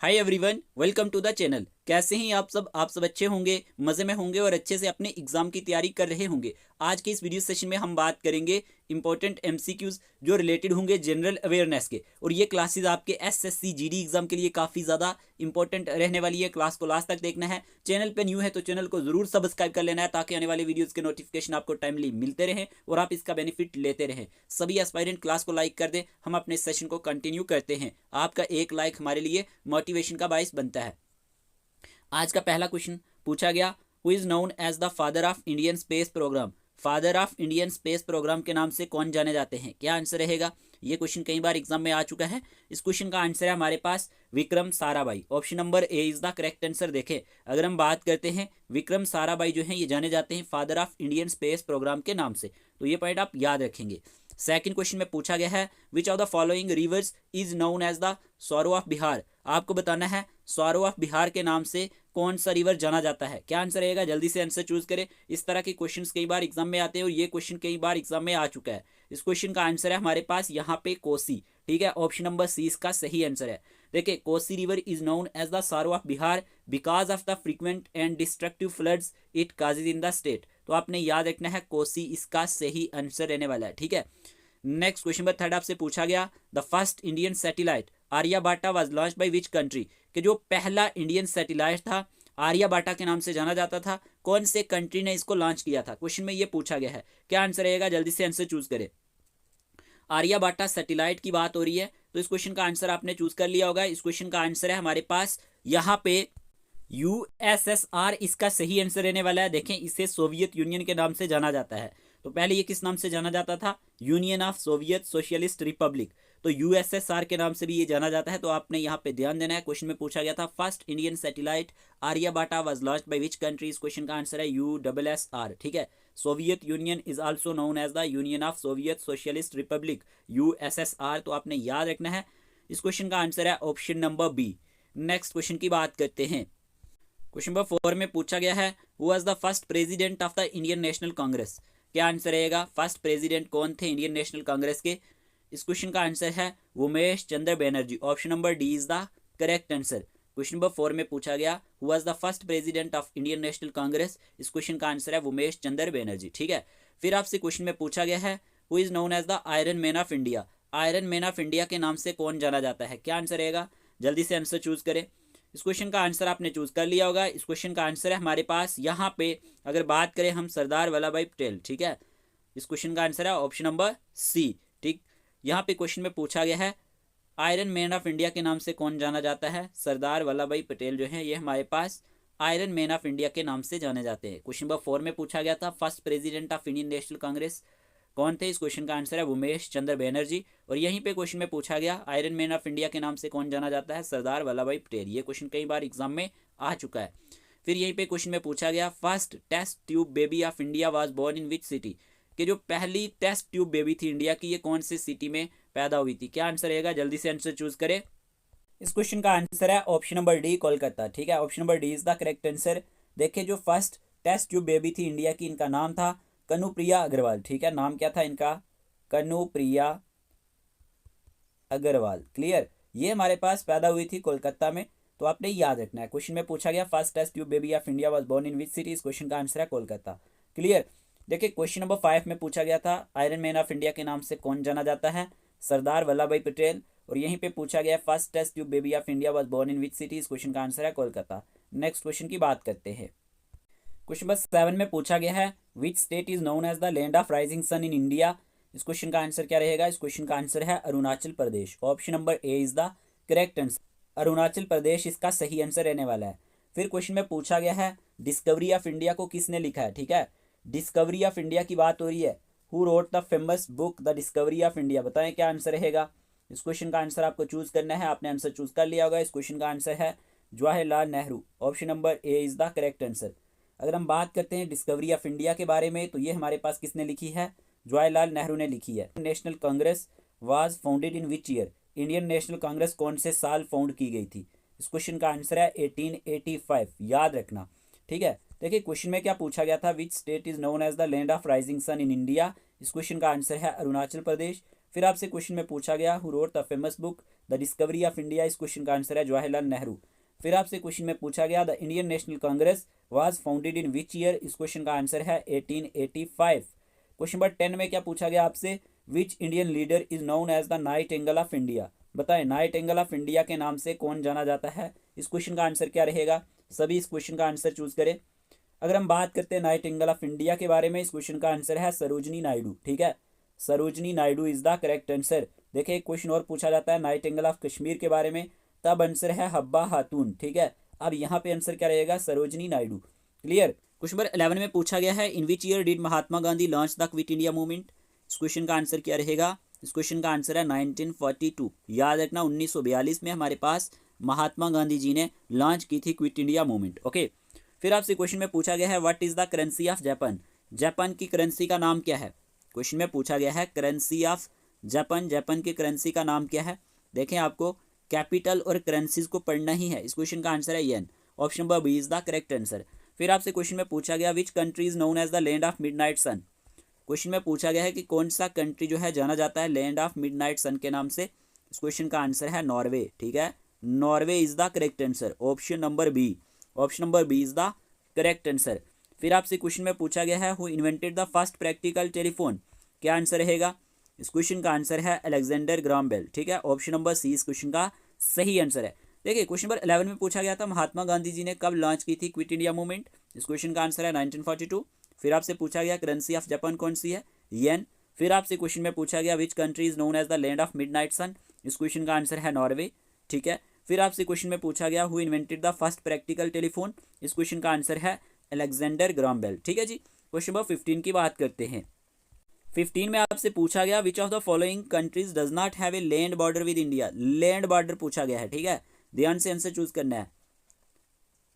Hi everyone, welcome to the channel. कैसे हैं आप सब अच्छे होंगे, मज़े में होंगे और अच्छे से अपने एग्जाम की तैयारी कर रहे होंगे। आज के इस वीडियो सेशन में हम बात करेंगे इंपॉर्टेंट एमसीक्यूज जो रिलेटेड होंगे जनरल अवेयरनेस के। और ये क्लासेस आपके एसएससी जीडी एग्जाम के लिए काफ़ी ज़्यादा इंपॉर्टेंट रहने वाली है। क्लास को लास्ट तक देखना है। चैनल पर न्यू है तो चैनल को ज़रूर सब्सक्राइब कर लेना है ताकि आने वाले वीडियोज़ के नोटिफिकेशन आपको टाइमली मिलते रहें और आप इसका बेनिफिट लेते रहें। सभी एस्पायरेंट क्लास को लाइक कर दें। हम अपने सेशन को कंटिन्यू करते हैं। आपका एक लाइक हमारे लिए मोटिवेशन का बायस बनता है। आज का पहला क्वेश्चन पूछा गया, who is known as the father of Indian space programme. Father of Indian space programme के नाम से कौन जाने जाते हैं? क्या आंसर रहेगा? ये क्वेश्चन कई बार एग्जाम में आ चुका है। इस क्वेश्चन का आंसर है हमारे पास Vikram Sarabhai. Option number A is the correct answer. देखें, अगर हम बात करते हैं विक्रम साराभाई जो हैं ये जाने जाते हैं father of Indian space programme के नाम से, तो ये पॉइंट आप याद रखेंगे। सेकंड क्वेश्चन में पूछा गया है, which of the following rivers is known as the sorrow of Bihar. आपको बताना है सॉरो ऑफ बिहार के नाम से कौन सा रिवर जाना जाता है। क्या आंसर रहेगा? जल्दी से आंसर चूज करें। इस तरह के क्वेश्चंस कई बार एग्जाम में आते हैं और ये क्वेश्चन कई बार एग्जाम में आ चुका है। इस क्वेश्चन का आंसर है हमारे पास यहाँ पे कोसी। ठीक है, ऑप्शन नंबर सी इसका सही आंसर है। देखिए, Kosi river is known as the sorrow of Bihar because of the frequent and destructive floods it causes in the state. तो आपने याद रखना है कोसी इसका सही आंसर रहने वाला है। ठीक है, नेक्स्ट क्वेश्चन नंबर थर्ड आपसे पूछा गया, the first Indian satellite Aryabhata was launched by which country. कि जो पहला इंडियन सैटेलाइट था आर्यभट्टा के नाम से जाना जाता था, कौन से कंट्री ने इसको लॉन्च किया था? क्वेश्चन में ये पूछा गया है। क्या आंसर रहेगा? जल्दी से आंसर चूज करें। आर्यभट्टा सैटेलाइट की बात हो रही है तो इस क्वेश्चन का आंसर आपने चूज कर लिया होगा। इस क्वेश्चन का आंसर है हमारे पास यहाँ पे यूएसएसआर इसका सही आंसर रहने वाला है। देखें, इसे सोवियत यूनियन के नाम से जाना जाता है। तो पहले ये किस नाम से जाना जाता था? Union of Soviet Socialist Republic. तो यूएसएसआर के नाम से भी ये जाना जाता है। तो आपने यहाँ पे ध्यान देना है। क्वेश्चन में पूछा गया था first Indian satellite Aryabhata was launched by which country. इस क्वेश्चन का आंसर है यूएसएसआर। ठीक है, Soviet Union is also known as the Union of Soviet Socialist Republic, USSR. तो आपने याद रखना है। इस क्वेश्चन का आंसर है option number B. Next question की बात करते हैं। क्वेश्चन नंबर 4 में पूछा गया है, who was the first president of the Indian National Congress. क्या आंसर रहेगा? फर्स्ट प्रेसिडेंट कौन थे इंडियन नेशनल कांग्रेस के? इस क्वेश्चन का आंसर है Umesh Chandra Banerjee. Option number D is the correct answer. Question number 4 में पूछा गया, who was the first president of Indian National Congress. इस क्वेश्चन का आंसर है उमेश चंद्र बनर्जी। ठीक है, फिर आपसे क्वेश्चन में पूछा गया है, who is known as the iron man of India. Iron man of India के नाम से कौन जाना जाता है? क्या आंसर रहेगा? जल्दी से आंसर चूज करें। इस क्वेश्चन का आंसर आपने चूज कर लिया होगा। इस क्वेश्चन का आंसर है हमारे पास यहाँ पे, अगर बात करें हम, सरदार वल्लभ भाई पटेल। ठीक है, इस क्वेश्चन का आंसर है ऑप्शन नंबर सी। ठीक, यहाँ पे क्वेश्चन में पूछा गया है आयरन मैन ऑफ इंडिया के नाम से कौन जाना जाता है? सरदार वल्लभ भाई पटेल जो है ये हमारे पास आयरन मैन ऑफ इंडिया के नाम से जाने जाते हैं। क्वेश्चन नंबर 4 में पूछा गया था first president of Indian National Congress कौन थे? इस क्वेश्चन का आंसर है उमेश चंद्र बनर्जी। और यहीं पे क्वेश्चन में पूछा गया आयरन मैन ऑफ इंडिया के नाम से कौन जाना जाता है? सरदार वल्लभ भाई पटेल। ये क्वेश्चन कई बार एग्जाम में आ चुका है। फिर यहीं पे क्वेश्चन में पूछा गया, first test tube baby of India was born in which city. कि जो पहली टेस्ट ट्यूब बेबी थी इंडिया की, ये कौन से सिटी में पैदा हुई थी? क्या आंसर रहेगा? जल्दी से आंसर चूज करें। इस क्वेश्चन का आंसर है ऑप्शन नंबर डी, कोलकाता। ठीक है, option number D is the correct answer. देखिए, जो फर्स्ट टेस्ट ट्यूब बेबी थी इंडिया की, इनका नाम था कनुप्रिया अग्रवाल। ठीक है, नाम क्या था इनका? कनुप्रिया अग्रवाल। क्लियर, ये हमारे पास पैदा हुई थी कोलकाता में। तो आपने याद रखना है। क्वेश्चन में पूछा गया first test tube baby of India was born in which city. इस क्वेश्चन का आंसर है कोलकाता। क्लियर, देखिए क्वेश्चन नंबर 5 में पूछा गया था आयरन मैन ऑफ इंडिया के नाम से कौन जाना जाता है? सरदार वल्लभ भाई पटेल। और यहीं पे पूछा गया first test tube baby of India was born in which city. इस क्वेश्चन का आंसर है कोलकाता। नेक्स्ट क्वेश्चन की बात करते हैं। क्वेश्चन नंबर 7 में पूछा गया है, which state is known as the land of rising sun in India. इस क्वेश्चन का आंसर क्या रहेगा? इस क्वेश्चन का आंसर है Arunachal Pradesh. Option number A is the correct answer. Arunachal Pradesh इसका सही आंसर रहने वाला है। फिर क्वेश्चन में पूछा गया है डिस्कवरी ऑफ इंडिया को किसने लिखा है? ठीक है, डिस्कवरी ऑफ इंडिया की बात हो रही है। Who wrote the famous book the discovery of India. बताएं क्या आंसर रहेगा? इस क्वेश्चन का आंसर आपको चूज करना है। आपने आंसर चूज कर लिया होगा। इस क्वेश्चन का आंसर है Jawaharlal Nehru. Option number A is the correct answer. अगर हम बात करते हैं डिस्कवरी ऑफ इंडिया के बारे में, तो ये हमारे पास किसने लिखी है? जवाहरलाल नेहरू ने लिखी है। National Congress was founded in which year. Indian National Congress कौन से साल फाउंड की गई थी? इस क्वेश्चन का आंसर है 1885। याद रखना। ठीक है, देखिए क्वेश्चन में क्या पूछा गया था, which state is known as the land of rising sun in India. इस क्वेश्चन का आंसर है अरुणाचल प्रदेश। फिर आपसे क्वेश्चन में पूछा गया who wrote the famous book the discovery of India, इस क्वेश्चन का आंसर है जवाहरलाल नेहरू। फिर आपसे क्वेश्चन में पूछा गया the Indian National Congress was founded in which year, इस क्वेश्चन का आंसर है 1885। क्वेश्चन नंबर 10 में क्या पूछा गया आपसे, which Indian leader is known as the nightingale of India, बताएं नाइटिंगेल ऑफ इंडिया के नाम से कौन जाना जाता है, इस क्वेश्चन का आंसर क्या रहेगा। सभी इस क्वेश्चन का आंसर चूज करें। अगर हम बात करते हैं नाइटिंगेल ऑफ इंडिया के बारे में, इस क्वेश्चन का आंसर है सरोजनी नायडू, ठीक है, Sarojini Naidu is the correct answer. देखिए एक क्वेश्चन और पूछा जाता है नाइटिंगेल ऑफ कश्मीर के बारे में, तब आंसर है हब्बा खातून, ठीक है। अब यहाँ पे आंसर क्या रहेगा, Sarojini Naidu. Clear. Question number 11 में पूछा गया है in which year did Mahatma Gandhi launch the quit India movement, इस क्वेश्चन का आंसर क्या रहेगा। इस क्वेश्चन का आंसर है 1942। याद रखना 1942 में हमारे पास महात्मा गांधी जी ने लॉन्च की थी क्विट इंडिया मूवमेंट। ओके। फिर आपसे क्वेश्चन में पूछा गया है what is the currency of Japan, Japan की करेंसी का नाम क्या है। क्वेश्चन में पूछा गया है करेंसी ऑफ जापान, जापान की करेंसी का नाम क्या है। देखें आपको कैपिटल और करेंसीज को पढ़ना ही है। इस क्वेश्चन का आंसर है yen, option number B is the correct answer. फिर आपसे क्वेश्चन में पूछा गया which country is known as the land of midnight sun, question में पूछा गया है कि कौन सा कंट्री जो है जाना जाता है लैंड ऑफ मिडनाइट सन के नाम से। इस क्वेश्चन का आंसर है नॉर्वे, ठीक है, Norway is the correct answer, option number B, option number B is the correct answer. फिर आपसे क्वेश्चन में पूछा गया है who invented the first practical telephone, क्या आंसर रहेगा। इस क्वेश्चन का आंसर है अलेक्जेंडर ग्राहम बेल, ठीक है, ऑप्शन नंबर सी इस क्वेश्चन का सही आंसर है। देखिए क्वेश्चन नंबर 11 में पूछा गया था महात्मा गांधी जी ने कब लॉन्च की थी क्विट इंडिया मूवमेंट, इस क्वेश्चन का आंसर है 1942। फिर आपसे पूछा गया करेंसी ऑफ जापान कौन सी है, येन। फिर आपसे क्वेश्चन में पूछा गया which country is known as the land of midnight sun, इस क्वेश्चन का आंसर है नॉर्वे, ठीक है। फिर आपसे क्वेश्चन में पूछा गया who invented the first practical telephone, इस क्वेश्चन का आंसर है अलेक्जेंडर ग्राहम बेल, ठीक है जी। क्वेश्चन नंबर 15 की बात करते हैं। 15 में आपसे पूछा गया which of the following countries does not have a land border with India, land border पूछा गया है, ठीक है, ध्यान से आंसर चूज करना है।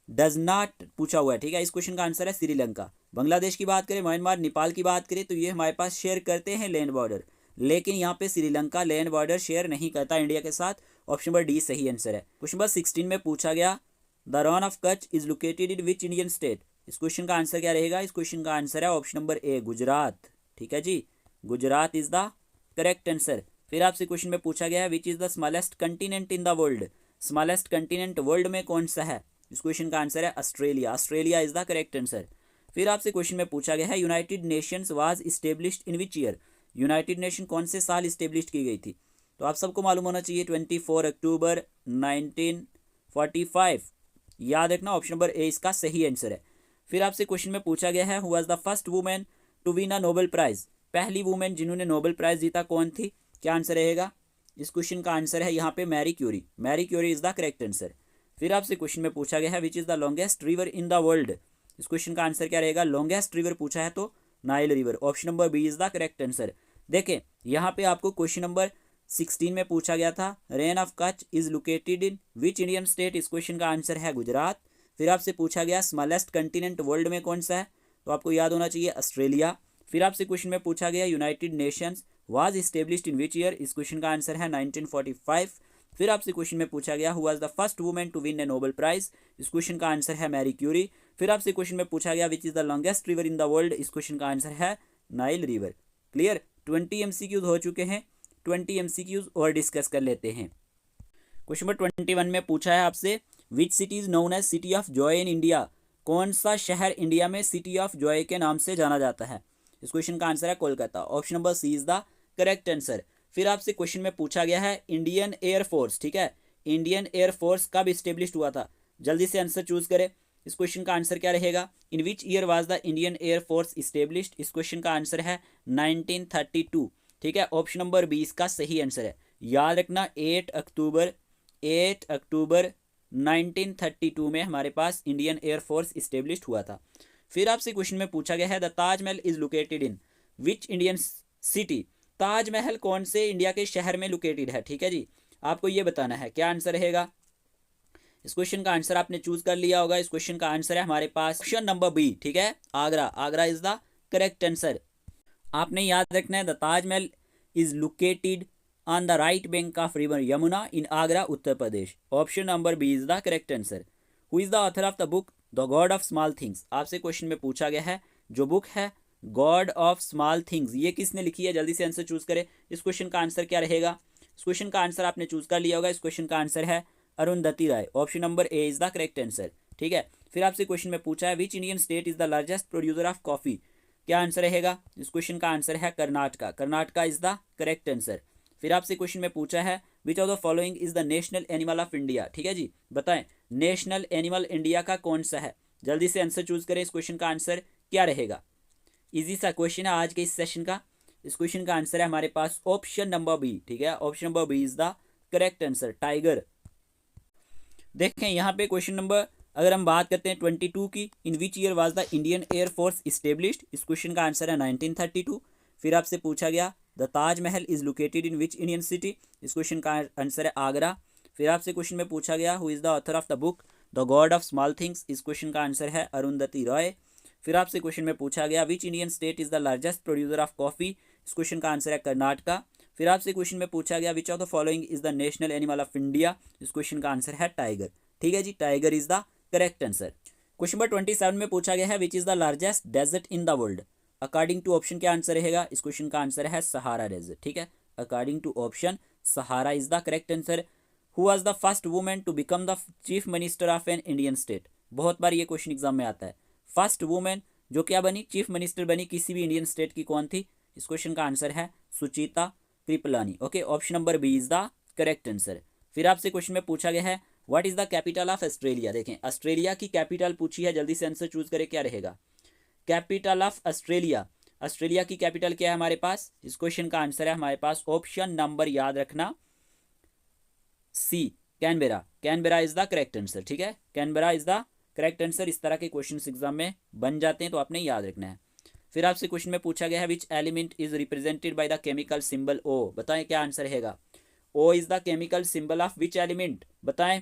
डज नॉट पूछा हुआ है, ठीक है, इस क्वेश्चन का आंसर है श्रीलंका। बांग्लादेश की बात करें, म्यांमार, नेपाल की बात करें तो ये हमारे पास शेयर करते हैं लैंड बॉर्डर, लेकिन यहाँ पे श्रीलंका लैंड बॉर्डर शेयर नहीं करता इंडिया के साथ, ऑप्शन नंबर डी सही आंसर है। क्वेश्चन नंबर 16 में पूछा गया the Ron of Kutch is located in which Indian state, इस क्वेश्चन का आंसर क्या रहेगा। इस क्वेश्चन का आंसर है ऑप्शन नंबर ए गुजरात, ठीक है जी, Gujarat is the correct answer. फिर आपसे क्वेश्चन में पूछा गया है which is the smallest continent in the world, smallest continent world में कौन सा है, इस क्वेश्चन का आंसर है Australia, Australia is the correct answer. फिर आपसे क्वेश्चन में पूछा गया है United Nations was established in which year, United Nation कौन से साल इस्टेब्लिश की गई थी, तो आप सबको मालूम होना चाहिए 24 अक्टूबर 1945, याद रखना ऑप्शन नंबर ए इसका सही आंसर है। फिर आपसे क्वेश्चन में पूछा गया है who was the first women to win a Nobel prize, पहली वुमेन जिन्होंने नोबेल प्राइज जीता कौन थी, क्या आंसर रहेगा। इस क्वेश्चन का आंसर है यहाँ पे Marie Curie, Marie Curie is the correct answer. फिर आपसे क्वेश्चन में पूछा गया है which is the longest river in the world, इस क्वेश्चन का आंसर क्या रहेगा। लॉन्गेस्ट रिवर पूछा है तो Nile river, option number B is the correct answer. देखें यहाँ पे आपको क्वेश्चन नंबर 16 में पूछा गया था rain of Kutch is located in which Indian state, इस क्वेश्चन का आंसर है गुजरात। फिर आपसे पूछा गया स्मॉलेस्ट कंटिनेंट वर्ल्ड में कौन सा है, तो आपको याद होना चाहिए ऑस्ट्रेलिया। फिर आपसे क्वेश्चन में पूछा गया United Nations was established in which year, इस क्वेश्चन का आंसर है 1945। फिर आपसे क्वेश्चन में पूछा गया who was the first women to win a Nobel prize, इस क्वेश्चन का आंसर है मैरी क्यूरी। फिर आपसे क्वेश्चन में पूछा गया which is the longest river in the world, इस क्वेश्चन का आंसर है नाइल रिवर। क्लियर, 20 MCQs हो चुके हैं, 20 MCQs और डिस्कस कर लेते हैं। क्वेश्चन नंबर 21 में पूछा है आपसे which city is known as city of joy in India, कौन सा शहर इंडिया में सिटी ऑफ जॉय के नाम से जाना जाता है, इस क्वेश्चन का आंसर है Kolkata, option number C is the correct answer. फिर आपसे क्वेश्चन में पूछा गया है इंडियन एयरफोर्स, ठीक है, इंडियन एयरफोर्स कब इस्टेब्लिश हुआ था, जल्दी से आंसर चूज करें। इस क्वेश्चन का आंसर क्या रहेगा। In which year was the Indian air force established, इस क्वेश्चन का आंसर है 1932, ठीक है, ऑप्शन नंबर 20 का सही आंसर है। याद रखना 8 अक्टूबर 1932 में हमारे पास इंडियन एयरफोर्स इस्टेब्लिश्ड हुआ था। फिर आपसे क्वेश्चन में पूछा गया है the Taj Mahal is located in which Indian city, Taj Mahal कौन से इंडिया के शहर में लोकेटेड है, ठीक है जी, आपको ये बताना है क्या आंसर रहेगा। इस क्वेश्चन का आंसर आपने चूज कर लिया होगा। इस क्वेश्चन का आंसर है हमारे पास ऑप्शन नंबर बी, ठीक है, Agra, Agra is the correct answer. आपने याद रखना है the Taj Mahal is located on the right bank of river Yamuna in Agra Uttar Pradesh, option number B is the correct answer. Who is the author of the book the god of small things, आपसे question में पूछा गया है जो बुक है God of small things, ये किसने लिखी है? जल्दी से आंसर चूज करें। इस क्वेश्चन का आंसर क्या रहेगा? इस क्वेश्चन का आंसर आपने चूज कर लिया होगा। इस क्वेश्चन का आंसर है Arundhati Roy. Option number A is the correct answer. ठीक है, फिर आपसे क्वेश्चन में पूछा है which Indian state is the largest producer of coffee, क्या आंसर रहेगा? इस क्वेश्चन का आंसर है Karnataka. Karnataka is the correct answer. फिर आपसे क्वेश्चन में पूछा है which of the following is the national animal of India. ठीक है जी, बताएं नेशनल एनिमल इंडिया का कौन सा है? जल्दी से आंसर चूज करें। इस क्वेश्चन का आंसर क्या रहेगा? इजी सा क्वेश्चन है आज के इस सेशन का। इस क्वेश्चन का आंसर है हमारे पास ऑप्शन नंबर बी। ठीक है, option number B is the correct answer, tiger. देखें यहाँ पे क्वेश्चन नंबर अगर हम बात करते हैं 22 की, in which year was the Indian air force established, इस क्वेश्चन का आंसर है 1932। फिर आपसे पूछा गया the Taj Mahal is located in which Indian city, इस क्वेश्चन का आंसर है आगरा। फिर आपसे क्वेश्चन में पूछा गया who is the author of the book the god of small things, इस क्वेश्चन का आंसर है अरुंधति रॉय। फिर आपसे क्वेश्चन में पूछा गया which Indian state is the largest producer of coffee, इस क्वेश्चन का आंसर है कर्नाटका। फिर आपसे क्वेश्चन में पूछा गया which of the following is the national animal of India, इस क्वेश्चन का आंसर है टाइगर। ठीक है जी, tiger is the correct answer. Question number 27 में पूछा गया है which is the largest desert in the world, according to option क्या आंसर रहेगा? इस क्वेश्चन का आंसर है सहारा डेजर्ट। ठीक है, according to option Sahara is the correct answer. Who was the first women to become the chief minister of an Indian state, बहुत बार ये क्वेश्चन एग्जाम में आता है। फर्स्ट वुमेन जो क्या बनी, चीफ मिनिस्टर बनी किसी भी इंडियन स्टेट की, कौन थी? इस क्वेश्चन का आंसर है सुचिता Kripalani. Okay, option number B is the correct answer. फिर आपसे क्वेश्चन में पूछा गया है what is the capital of Australia. देखें ऑस्ट्रेलिया की कैपिटल पूछी है, जल्दी से आंसर चूज करें, क्या रहेगा? कैपिटल ऑफ ऑस्ट्रेलिया, ऑस्ट्रेलिया की कैपिटल क्या है हमारे पास? इस क्वेश्चन का आंसर है हमारे पास ऑप्शन नंबर, याद रखना, C, Canberra. Canberra is the correct answer. ठीक है, Canberra is the correct answer. इस तरह के क्वेश्चन एग्जाम में बन जाते हैं, तो आपने याद रखना है। फिर आपसे क्वेश्चन में पूछा गया है which element is represented by the chemical symbol O, बताएं क्या आंसर रहेगा? O is the chemical symbol of which element, बताएं।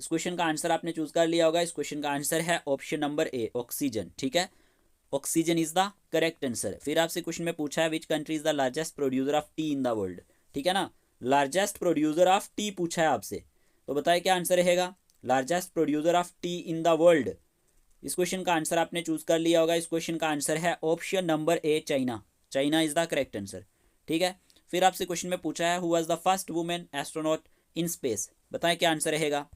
इस क्वेश्चन का आंसर आपने चूज कर लिया होगा। इस क्वेश्चन का आंसर है ऑप्शन नंबर ए, ऑक्सीजन। ठीक है, oxygen is the correct answer. फिर आपसे क्वेश्चन में पूछा है विच country is the largest producer of T in the world. ठीक है ना, लार्जेस्ट प्रोड्यूसर ऑफ टी पूछा है आपसे, तो बताएं क्या आंसर रहेगा? Largest producer of T in the world, इस क्वेश्चन का आंसर आपने चूज कर लिया होगा। इस क्वेश्चन का आंसर है option number A, China. China is the correct answer. ठीक है, फिर आपसे क्वेश्चन में पूछा है who was the first women astronaut in space, बताएं क्या आंसर रहेगा?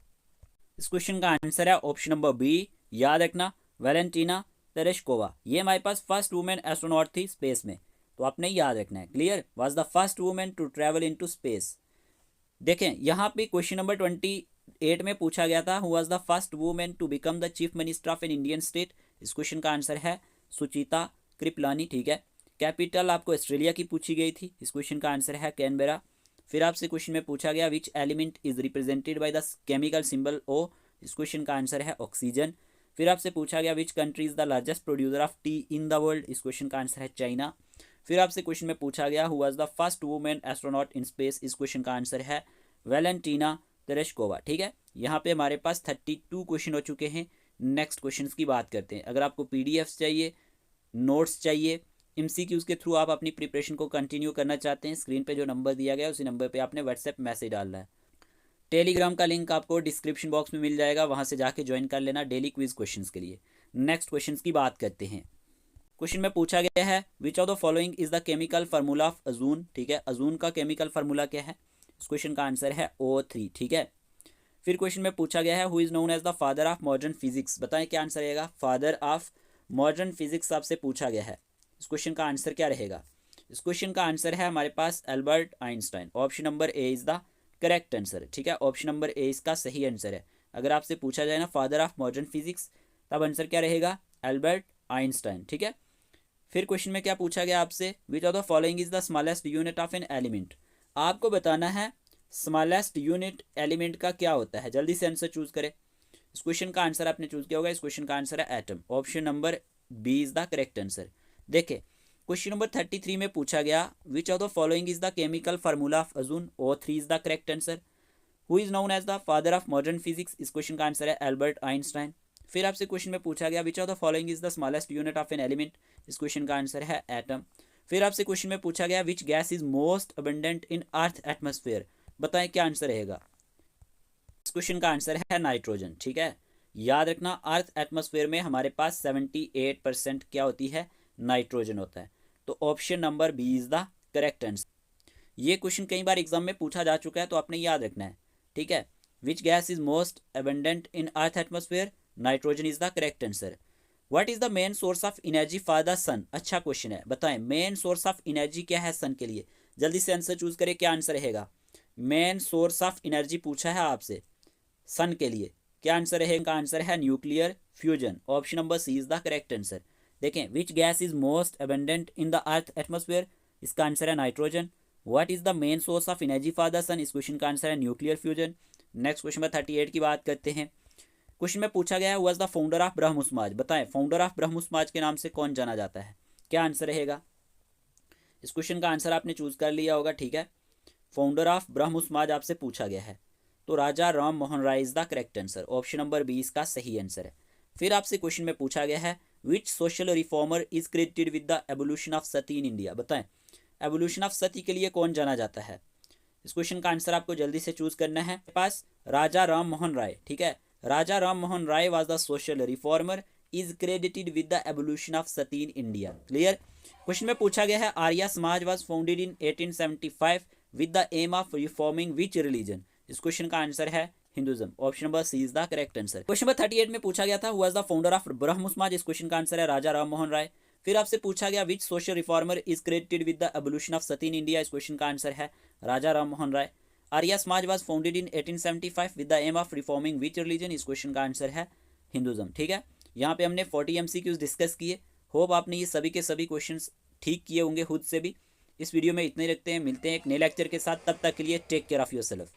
इस क्वेश्चन का आंसर है ऑप्शन नंबर बी, याद रखना, वैलेंटीना तेरेश्कोवा। ये हमारे पास फर्स्ट वुमेन एस्ट्रोनॉट थी स्पेस में, तो आपने याद रखना है। Clear, was the first women to travel into space. देखें यहाँ पे क्वेश्चन नंबर 28 में पूछा गया था who was the first women to become the chief minister of an Indian state, इस क्वेश्चन का आंसर है सुचिता कृपलानी। ठीक है, कैपिटल आपको ऑस्ट्रेलिया की पूछी गई थी, इस क्वेश्चन का आंसर है कैनबेरा। फिर आपसे क्वेश्चन में पूछा गया which element is represented by the chemical symbol O, इस क्वेश्चन का आंसर है ऑक्सीजन। फिर आपसे पूछा गया which country is the largest producer of T in the world, इस क्वेश्चन का आंसर है चाइना। फिर आपसे क्वेश्चन में पूछा गया who was the first women astronaut in space, इस क्वेश्चन का आंसर है वैलेंटीना तेरेश्कोवा। ठीक है, यहाँ पे हमारे पास 32 क्वेश्चन हो चुके हैं। नेक्स्ट क्वेश्चन की बात करते हैं। अगर आपको पीडीएफ्स चाहिए, नोट्स चाहिए, एमसीक्यूज के थ्रू आप अपनी प्रिपरेशन को कंटिन्यू करना चाहते हैं, स्क्रीन पे जो नंबर दिया गया है उसी नंबर पे आपने व्हाट्सएप मैसेज डालना है। टेलीग्राम का लिंक आपको डिस्क्रिप्शन बॉक्स में मिल जाएगा, वहाँ से जाके ज्वाइन कर लेना डेली क्विज क्वेश्चन के लिए। नेक्स्ट क्वेश्चन की बात करते हैं। क्वेश्चन में पूछा गया है which of the following is the chemical formula of अजून। ठीक है, अजून का केमिकल फार्मूला क्या है? इस क्वेश्चन का आंसर है O3। ठीक है, फिर क्वेश्चन में पूछा गया है who is known as the father of modern physics, बताएं क्या आंसर रहेगा? फादर ऑफ मॉडर्न फिजिक्स आपसे पूछा गया है, इस क्वेश्चन का आंसर क्या रहेगा? इस क्वेश्चन का आंसर है हमारे पास Albert Einstein. Option number A is the correct answer. ठीक है, ऑप्शन नंबर ए इसका सही आंसर है। अगर आपसे पूछा जाए ना फादर ऑफ मॉडर्न फिजिक्स, तब आंसर क्या रहेगा? Albert Einstein. ठीक है, फिर क्वेश्चन में क्या पूछा गया आपसे? विच of the following is the smallest unit of an element, आपको बताना है स्मॉलेस्ट यूनिट एलिमेंट का क्या होता है। जल्दी से आंसर चूज करें। इस क्वेश्चन का आंसर आपने चूज किया होगा। इस क्वेश्चन का आंसर है atom. Option number B is the correct answer. देखिए क्वेश्चन नंबर 33 में पूछा गया which of the following is the chemical formula of ozone, O3 is the correct answer. Who is known as the father of modern physics, इस question का answer है Albert Einstein. फिर आपसे question में पूछा गया which of the following is the smallest unit of an element, इस question का आंसर है एटम। फिर आपसे क्वेश्चन में पूछा गया विच gas is most abundant in earth atmosphere, बताएं क्या आंसर रहेगा? इस क्वेश्चन का आंसर है नाइट्रोजन। ठीक है, याद रखना अर्थ एटमोस्फेयर में हमारे पास 78% क्या होती है? नाइट्रोजन होता है। तो option number B is the correct answer. ये क्वेश्चन कई बार एग्जाम में पूछा जा चुका है, तो आपने याद रखना है, ठीक है। Which gas is most abundant in earth atmosphere? Nitrogen is the correct answer. What is the main source of energy for the sun? अच्छा क्वेश्चन है, बताएं मेन सोर्स ऑफ एनर्जी क्या है सन के लिए? जल्दी से आंसर चूज करें, क्या आंसर रहेगा? मेन सोर्स ऑफ एनर्जी पूछा है आपसे सन के लिए, क्या आंसर रहेगा? का आंसर है nuclear fusion. Option number C is the correct answer. देखें, which gas is most abundant in the earth atmosphere? इसका आंसर है nitrogen. What is the main source of energy for the sun? इस question का answer है nuclear fusion. Next question number 38 की बात करते हैं। क्वेश्चन में पूछा गया है was the founder of Brahmo समाज? बताएं फाउंडर ऑफ ब्रह्म समाज के नाम से कौन जाना जाता है? क्या आंसर रहेगा? इस क्वेश्चन का आंसर आपने चूज कर लिया होगा, ठीक है। फाउंडर ऑफ ब्रह्म समाज आपसे पूछा गया है, तो Raja Ram Mohan Roy is the correct answer. Option number 20 का सही आंसर है। फिर आपसे क्वेश्चन में पूछा गया है which social reformer is credited with the evolution of sati in India? बताएं एवोल्यूशन ऑफ सती के लिए कौन जाना जाता है? इस क्वेश्चन का आंसर आपको जल्दी से चूज करना है। पास राजा राम मोहन राय, ठीक है। Raja Ram Mohan Roy was the social reformer is credited with the evolution of sati in India. Clear. Question में पूछा गया है Arya Samaj was founded in 1875 with the aim of reforming which religion? इस क्वेश्चन का आंसर है Hinduism. Option number C is the correct answer. Question number 38 में पूछा गया था who was the founder of Brahmo Samaj? इस क्वेश्चन का आंसर है राजा राम मोहन राय। फिर आपसे पूछा गया which social reformer is credited with the evolution of sati in India? इस क्वेश्चन का आंसर है Raja Ram Mohan Roy. Arya Samaj was founded in 1875 with the aim of reforming which religion? इस क्वेश्चन का आंसर है हिंदुज्म, ठीक है। यहाँ पे हमने 40 MCQs डिस्कस किए। होप आपने ये सभी के सभी क्वेश्चंस ठीक किए होंगे खुद से भी। इस वीडियो में इतने ही रखते हैं, मिलते हैं एक नए लेक्चर के साथ। तब तक के लिए टेक केयर ऑफ योरसेल्फ।